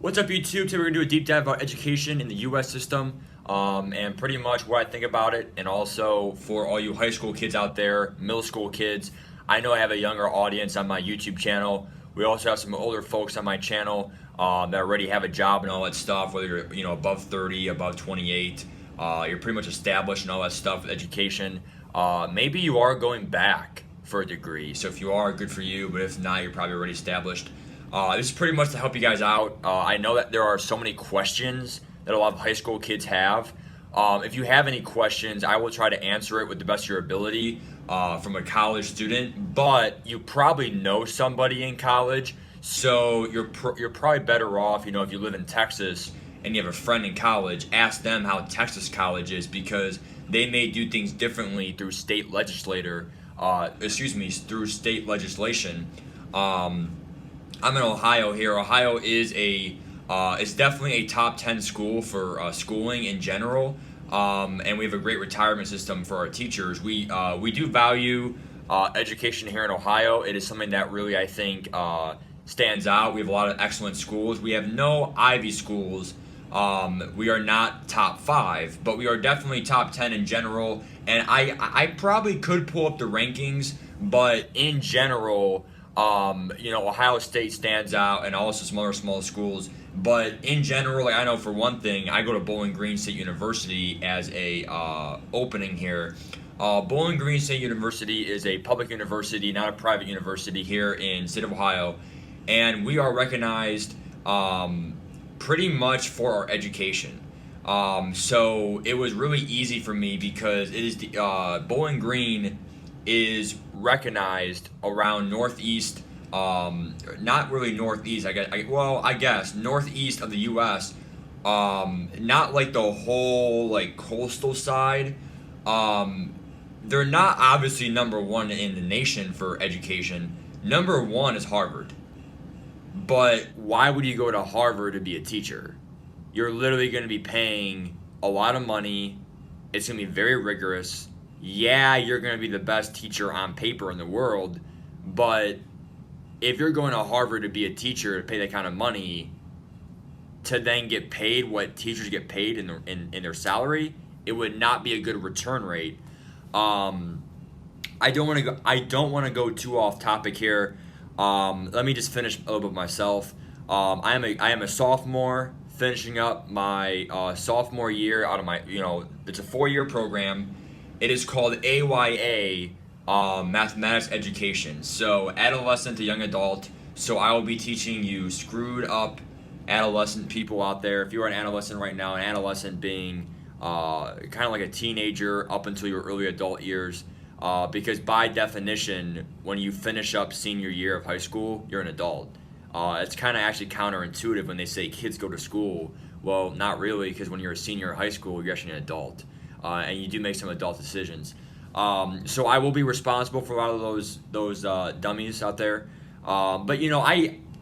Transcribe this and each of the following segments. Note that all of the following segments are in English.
What's up, YouTube? Today we're going to do a deep dive about education in the U.S. system and pretty much what I think about it, and also for all you high school kids out there, middle school kids. I know I have a younger audience on my YouTube channel. We also have some older folks on my channel that already have a job and all that stuff, whether you're above 30, above 28, you're pretty much established and all that stuff with education. Maybe you are going back for a degree, so if you are, good for you, but if not, you're probably already established. This is pretty much to help you guys out. I know that there are so many questions that a lot of high school kids have. If you have any questions, I will try to answer it with the best of your ability from a college student, but you probably know somebody in college, so you're probably better off, if you live in Texas and you have a friend in college, ask them how Texas college is, because they may do things differently through state through state legislation. I'm in Ohio here. Ohio is it's definitely a top 10 school for schooling in general, and we have a great retirement system for our teachers. We do value education here in Ohio. It is something that really, I think, stands out. We have a lot of excellent schools. We have no Ivy schools. We are not top 5, but we are definitely top 10 in general. And I probably could pull up the rankings, but in general, Ohio State stands out, and also some other small schools. But in general, I know for one thing, I go to Bowling Green State University as a opening here. Bowling Green State University is a public university, not a private university here in the state of Ohio, and we are recognized pretty much for our education. So it was really easy for me because it is Bowling Green is recognized around northeast, not really northeast, I guess northeast of the U.S., not like the whole coastal side. They're not obviously number one in the nation for education. Number one is Harvard. But why would you go to Harvard to be a teacher? You're literally going to be paying a lot of money. It's going to be very rigorous. Yeah, you're going to be the best teacher on paper in the world, but if you're going to Harvard to be a teacher, to pay that kind of money, to then get paid what teachers get paid in their salary, it would not be a good return rate. I don't want to go too off topic here. Let me just finish a little bit myself. I am a sophomore, finishing up my sophomore year out of my, it's a 4-year program. It is called AYA, Mathematics Education. So adolescent to young adult. So I will be teaching you screwed up adolescent people out there. If you are an adolescent right now, an adolescent being kind of like a teenager up until your early adult years, because by definition, when you finish up senior year of high school, you're an adult. It's kind of actually counterintuitive when they say kids go to school. Well, not really, because when you're a senior in high school, you're actually an adult. And you do make some adult decisions. So I will be responsible for a lot of those dummies out there. But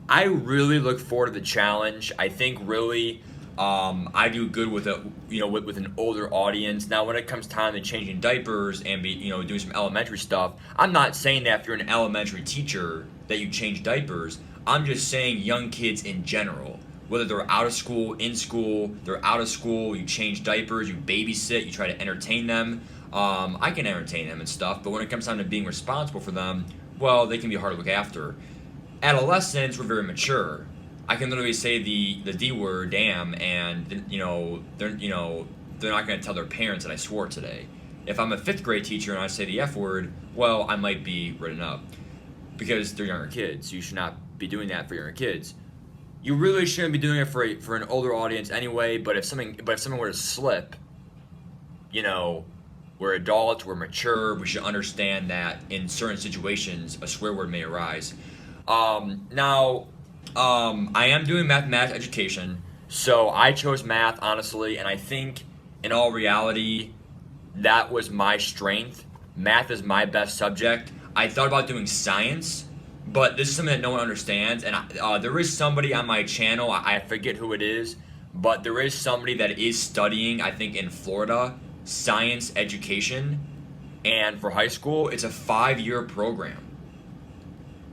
I really look forward to the challenge. I think really I do good with with an older audience. Now, when it comes time to changing diapers and doing some elementary stuff, I'm not saying that if you're an elementary teacher that you change diapers. I'm just saying young kids in general. Whether they're out of school, in school, they're out of school, you change diapers, you babysit, you try to entertain them. I can entertain them and stuff, but when it comes time to being responsible for them, well, they can be hard to look after. Adolescents were very mature. I can literally say the D word, damn, and they're not going to tell their parents that I swore today. If I'm a 5th grade teacher and I say the F word, well, I might be written up because they're younger kids. You should not be doing that for younger kids. You really shouldn't be doing it for an older audience anyway. But if something were to slip, we're adults, we're mature. We should understand that in certain situations, a swear word may arise. Now, I am doing mathematics education, so I chose math honestly, and I think in all reality, that was my strength. Math is my best subject. I thought about doing science, but this is something that no one understands, and there is somebody on my channel, I forget who it is, but there is somebody that is studying, I think in Florida, science education, and for high school, it's a 5-year program.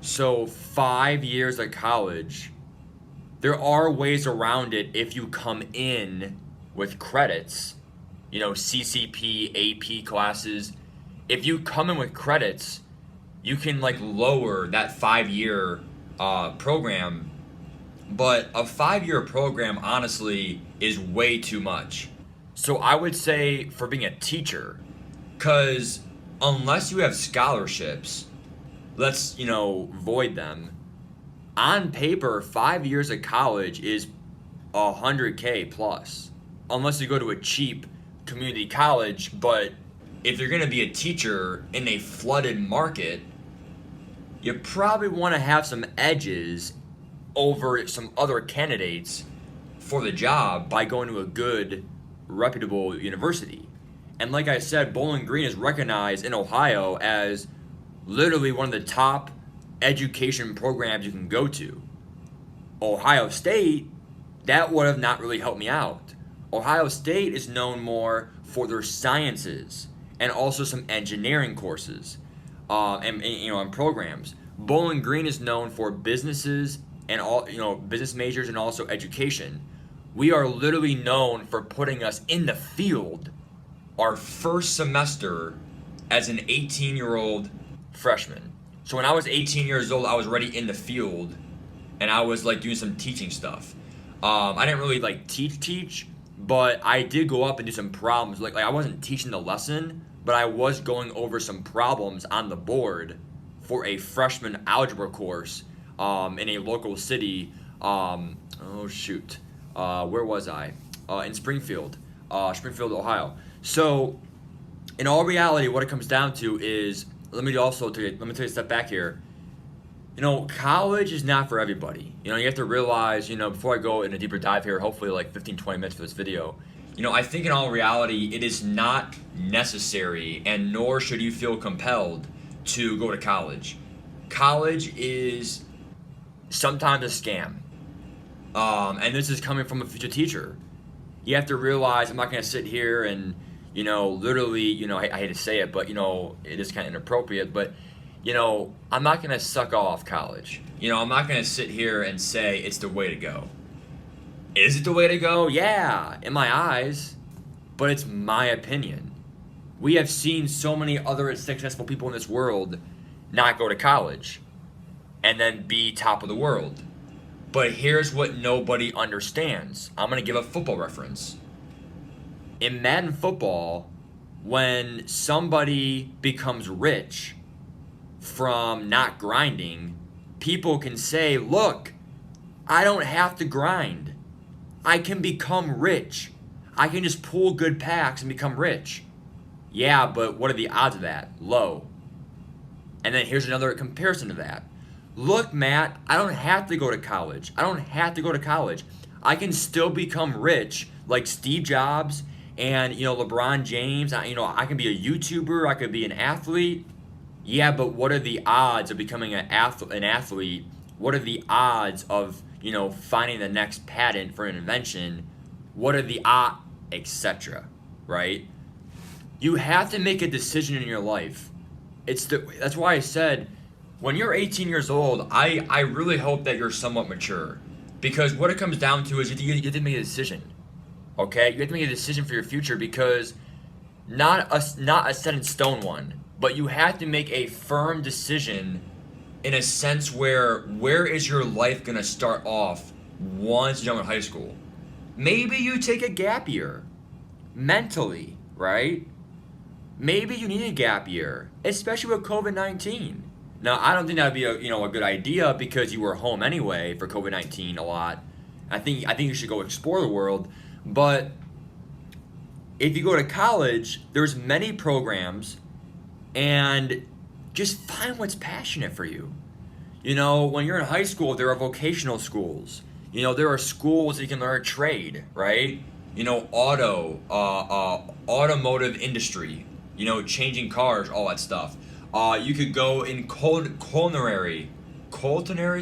So 5 years at college There are ways around it if you come in with credits, CCP, AP classes. If you come in with credits, you can like lower that 5 year program. But a 5 year program, honestly, is way too much. So I would say for being a teacher, because unless you have scholarships, let's, void them. On paper, 5 years of college is $100K plus, unless you go to a cheap community college. But if you're going to be a teacher in a flooded market, you probably want to have some edges over some other candidates for the job by going to a good, reputable university. And like I said, Bowling Green is recognized in Ohio as literally one of the top education programs you can go to. Ohio State, that would have not really helped me out. Ohio State is known more for their sciences and also some engineering courses and programs. Bowling Green is known for businesses and all business majors and also education. We are literally known for putting us in the field our first semester as an 18-year-old freshman. So when I was 18 years old, I was already in the field, and I was like doing some teaching stuff. I didn't really like teach, but I did go up and do some problems. Like I wasn't teaching the lesson, but I was going over some problems on the board for a freshman algebra course in a local city. Where was I? In Springfield, Ohio. So in all reality, what it comes down to is, let me take a step back here. College is not for everybody. You have to realize, before I go in a deeper dive here, hopefully like 15-20 minutes for this video, I think in all reality, it is not necessary, and nor should you feel compelled to go to college. College is sometimes a scam. And this is coming from a future teacher. You have to realize, I'm not going to sit here and, literally, I hate to say it, but, it is kind of inappropriate, but, I'm not going to suck off college. I'm not going to sit here and say it's the way to go. Is it the way to go? Yeah, in my eyes, but it's my opinion. We have seen so many other successful people in this world not go to college and then be top of the world. But here's what nobody understands. I'm going to give a football reference. In Madden football, when somebody becomes rich from not grinding, people can say, look, I don't have to grind. I can become rich. I can just pull good packs and become rich. Yeah, but what are the odds of that? Low. And then here's another comparison to that. Look, Matt, I don't have to go to college. I can still become rich like Steve Jobs and, LeBron James. I can be a YouTuber. I could be an athlete. Yeah, but what are the odds of becoming an athlete? What are the odds of, finding the next patent for an invention? What are the odds, etc., right? You have to make a decision in your life. That's why I said, when you're 18 years old, I really hope that you're somewhat mature. Because what it comes down to is you have to make a decision. Okay? You have to make a decision for your future, because not a set in stone one, but you have to make a firm decision in a sense where is your life going to start off once you're done with high school? Maybe you take a gap year mentally, right? Maybe you need a gap year, especially with COVID-19. Now, I don't think that would be a good idea, because you were home anyway for COVID-19 a lot. I think you should go explore the world. But if you go to college, there's many programs, and just find what's passionate for you. When you're in high school, there are vocational schools. There are schools that you can learn a trade, right? Automotive industry, changing cars, all that stuff. You could go in culinary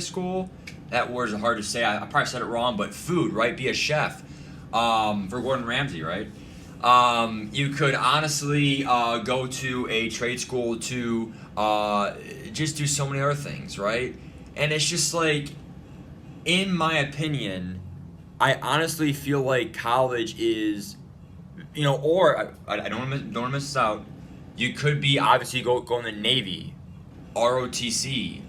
school. That word is hard to say. I probably said it wrong, but food, right? Be a chef for Gordon Ramsay, right? You could honestly go to a trade school to just do so many other things, right? And it's just like, in my opinion, I honestly feel like college is, or I don't want to miss this out. You could be obviously go in the Navy, ROTC,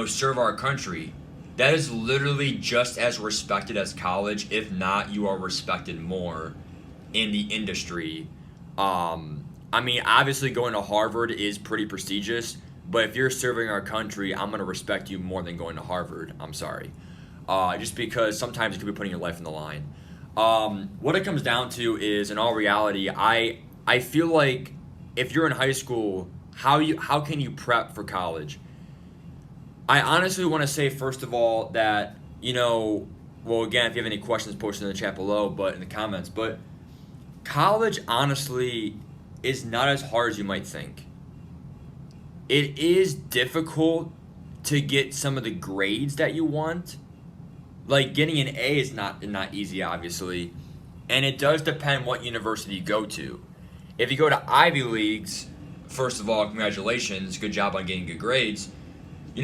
serve our country. That is literally just as respected as college. If not, you are respected more in the industry. I mean, obviously going to Harvard is pretty prestigious, but if you're serving our country, I'm going to respect you more than going to Harvard. I'm sorry. Just because sometimes you could be putting your life on the line. What it comes down to is, in all reality, I feel like if you're in high school, how can you prep for college? I honestly want to say, first of all, that, well, again, if you have any questions, post in the chat below, but in the comments, but college, honestly, is not as hard as you might think. It is difficult to get some of the grades that you want. Like, getting an A is not easy, obviously, and it does depend what university you go to. If you go to Ivy Leagues, first of all, congratulations, good job on getting good grades.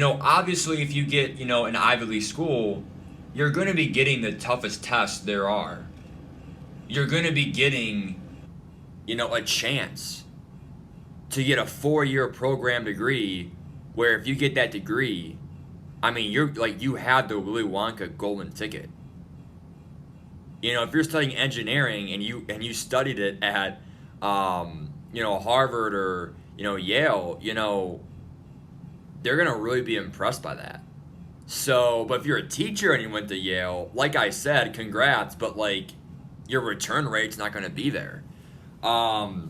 Obviously, if you get, an Ivy League school, you're going to be getting the toughest tests there are. You're going to be getting, a chance to get a 4-year program degree where if you get that degree, I mean, you have the Willy Wonka golden ticket. If you're studying engineering and you studied it at, Harvard or, Yale, they're going to really be impressed by that. So, but if you're a teacher and you went to Yale, like I said, congrats, but your return rate's not going to be there. Now,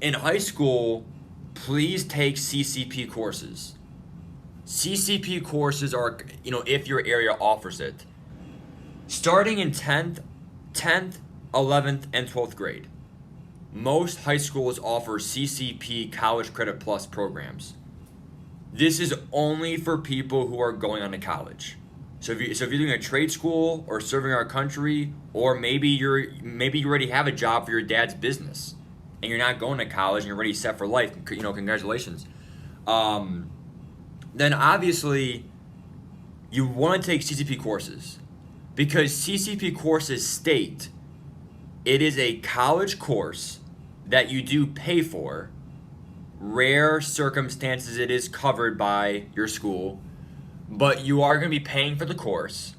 in high school, please take CCP courses. CCP courses are, if your area offers it, starting in 10th, 11th, and 12th grade. Most high schools offer CCP College Credit Plus programs. This is only for people who are going on to college. So if you're doing a trade school or serving our country, or maybe you already have a job for your dad's business and you're not going to college and you're already set for life, congratulations. Then obviously you want to take CCP courses, because CCP courses state it is a college course that you do pay for. Rare circumstances it is covered by your school, but you are going to be paying for the course.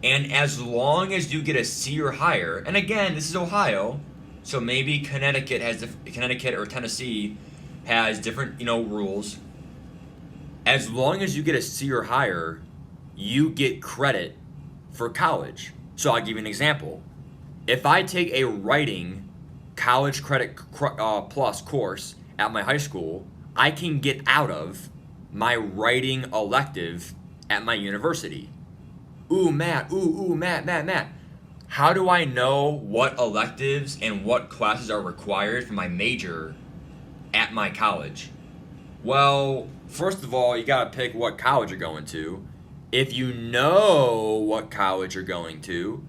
And as long as you get a C or higher, and again, this is Ohio, so maybe Connecticut or Tennessee has different, rules. As long as you get a C or higher, you get credit for college. So I'll give you an example. If I take a writing college credit plus course at my high school, I can get out of my writing elective at my university. Matt. How do I know what electives and what classes are required for my major at my college? Well, first of all, you gotta pick what college you're going to. If you know what college you're going to,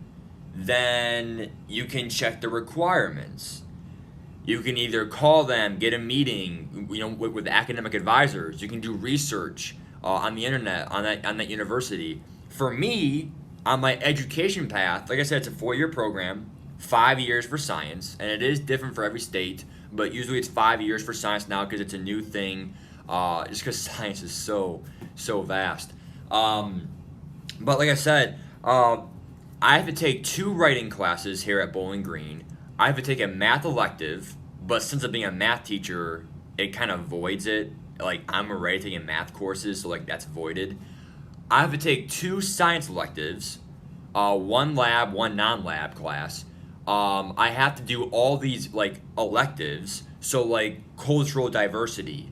then you can check the requirements. You can either call them, get a meeting, with academic advisors. You can do research on the internet on that university. For me, on my education path, like I said, it's a 4-year program, 5 years for science, and it is different for every state, but usually it's 5 years for science now because it's a new thing, just because science is so vast. But like I said, I have to take 2 writing classes here at Bowling Green. I have to take a math elective, but since I'm being a math teacher, it kind of voids it. I'm already taking math courses, so that's voided. I have to take 2 science electives, 1 lab, 1 non-lab class. I have to do all these electives, so cultural diversity,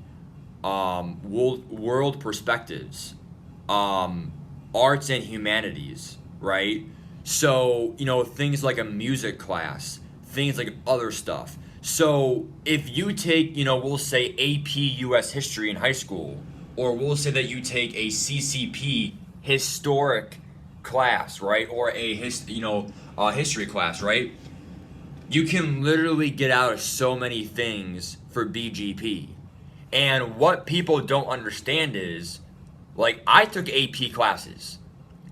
world perspectives, arts and humanities, right? So, things like a music class, things like other stuff. So if you take, we'll say AP US history in high school, or we'll say that you take a CCP historic class, right? Or a history class, right? You can literally get out of so many things for BGP. And what people don't understand is, I took AP classes.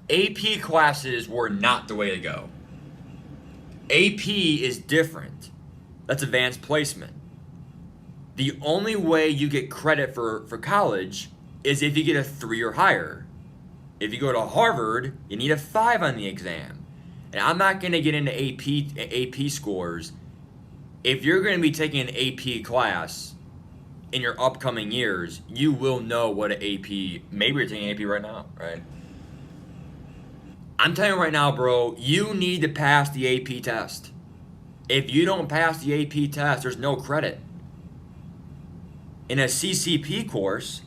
AP classes were not the way to go. AP is different. That's advanced placement. The only way you get credit for college is if you get a 3 or higher. If you go to Harvard, you need a 5 on the exam. And I'm not going to get into AP scores. If you're going to be taking an AP class in your upcoming years, you will know what an AP, maybe you're taking AP right now, right? I'm telling you right now, bro, you need to pass the AP test. If you don't pass the AP test, there's no credit. In a CCP course,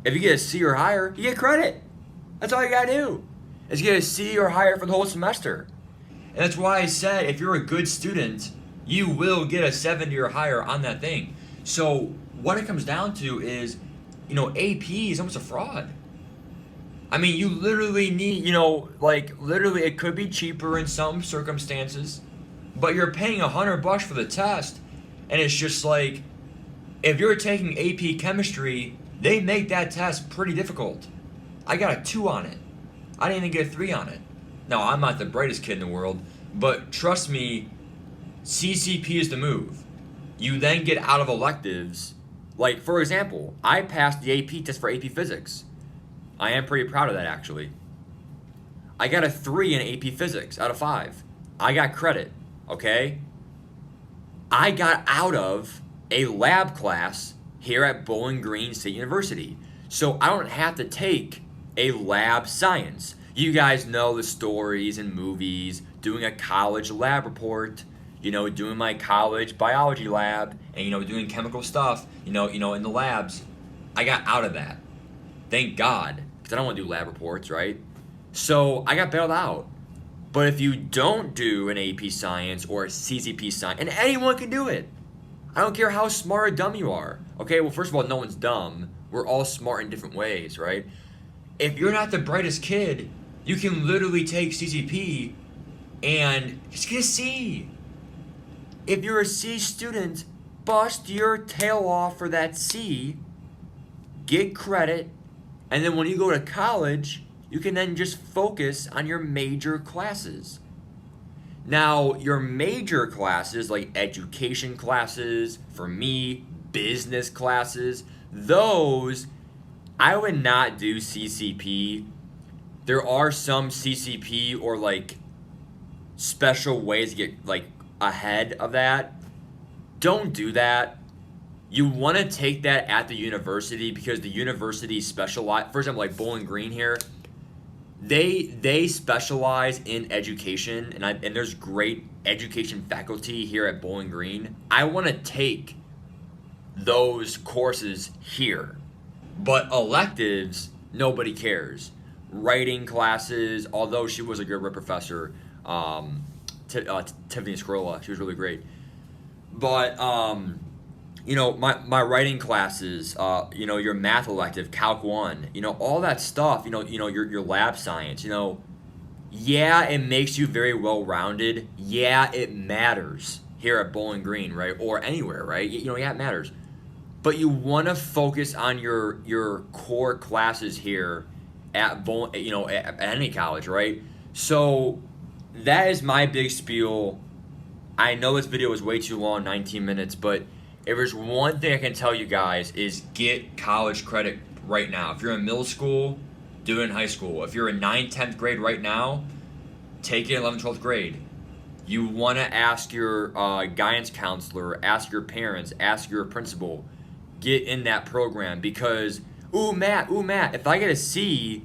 if you get a C or higher, you get credit. That's all you gotta do, is get a C or higher for the whole semester. And that's why I said, if you're a good student, you will get a 70 or higher on that thing. So what it comes down to is, AP is almost a fraud. I mean, you literally need, literally it could be cheaper in some circumstances, but you're paying $100 for the test, and it's just like, if you're taking AP chemistry, they make that test pretty difficult. I got a 2 on it. I didn't even get a 3 on it. Now, I'm not the brightest kid in the world, but trust me, CCP is the move. You then get out of electives. Like, for example, I passed the AP test for AP Physics. I am pretty proud of that, actually. I got a 3 in AP Physics out of 5. I got credit, okay? I got out of a lab class here at Bowling Green State University. So I don't have to take a lab science. You guys know the stories and movies, doing a college lab report, doing my college biology lab, and, doing chemical stuff, in the labs. I got out of that. Thank God, because I don't want to do lab reports, right? So I got bailed out. But if you don't do an AP science or a CCP science, and anyone can do it. I don't care how smart or dumb you are. Okay, well, first of all, no one's dumb. We're all smart in different ways, right? If you're not the brightest kid, you can literally take CCP and just get a C. If you're a C student, bust your tail off for that C, get credit, and then when you go to college, you can then just focus on your major classes. Now, your major classes, like education classes, for me, business classes, those, I would not do CCP. There are some CCP or special ways to get ahead of that. Don't do that. You want to take that at the university because the university specialize. For example, like Bowling Green here, they specialize in education, and there's great education faculty here at Bowling Green. I want to take those courses here, but electives, nobody cares. Writing classes, although she was a good professor, Tiffany Scrolla, she was really great. But my writing classes, your math elective, Calc 1, all that stuff, your lab science, yeah, it makes you very well-rounded. Yeah, it matters here at Bowling Green, right? Or anywhere, right? Yeah, it matters. But you want to focus on your core classes here at at any college, right? So that is my big spiel. I know this video was way too long, 19 minutes, but if there's one thing I can tell you guys is get college credit right now. If you're in middle school, do it in high school. If you're in 9th, 10th grade right now, take it in 11th, 12th grade. You want to ask your guidance counselor, ask your parents, ask your principal, get in that program because, Matt, if I get a C,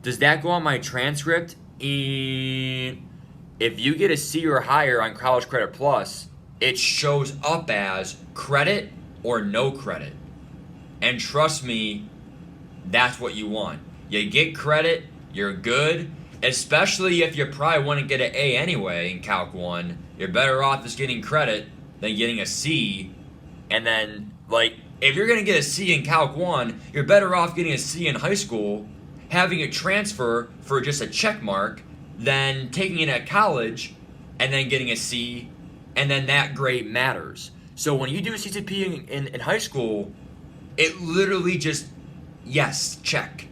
does that go on my transcript? If you get a C or higher on College Credit Plus, it shows up as credit or no credit. And trust me, that's what you want. You get credit, you're good, especially if you probably want to get an A anyway in Calc 1. You're better off just getting credit than getting a C. And then, if you're going to get a C in Calc 1, you're better off getting a C in high school, having it transfer for just a check mark, than taking it at college and then getting a C, and then that grade matters. So when you do a CCP in high school, it literally just, yes, check.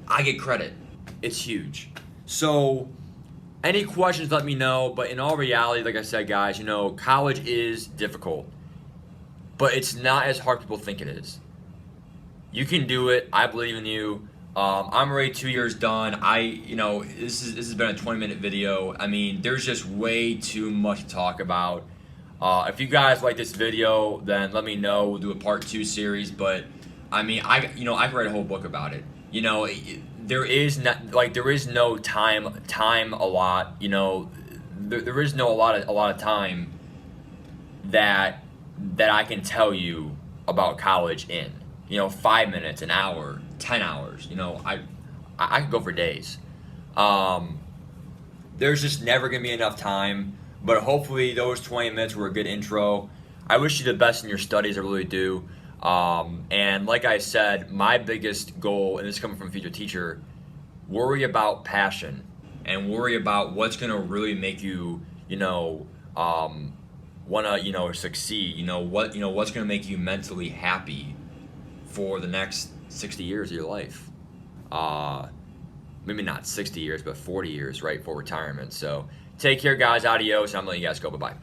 I get credit. It's huge. So any questions, let me know. But in all reality, like I said, guys, you know, college is difficult, but it's not as hard as people think it is. You can do it. I believe in you. I'm already 2 years done. This has been a 20-minute video. I mean, there's just way too much to talk about. If you guys like this video, then let me know. We'll do a part 2 series. But I mean, I could write a whole book about it. You know, there is no time a lot. You know, there is no a lot of time that I can tell you about college in. You know, 5 minutes, an hour, 10 hours. You know, I could go for days. There's just never gonna be enough time. But hopefully those 20 minutes were a good intro. I wish you the best in your studies, I really do. And like I said, my biggest goal, and this is coming from a future teacher, worry about passion and worry about what's gonna really make you, wanna, succeed. What's gonna make you mentally happy for the next 60 years of your life. Maybe not 60 years, but 40 years, right, for retirement. So take care, guys. Adios. I'm letting you guys go. Bye-bye.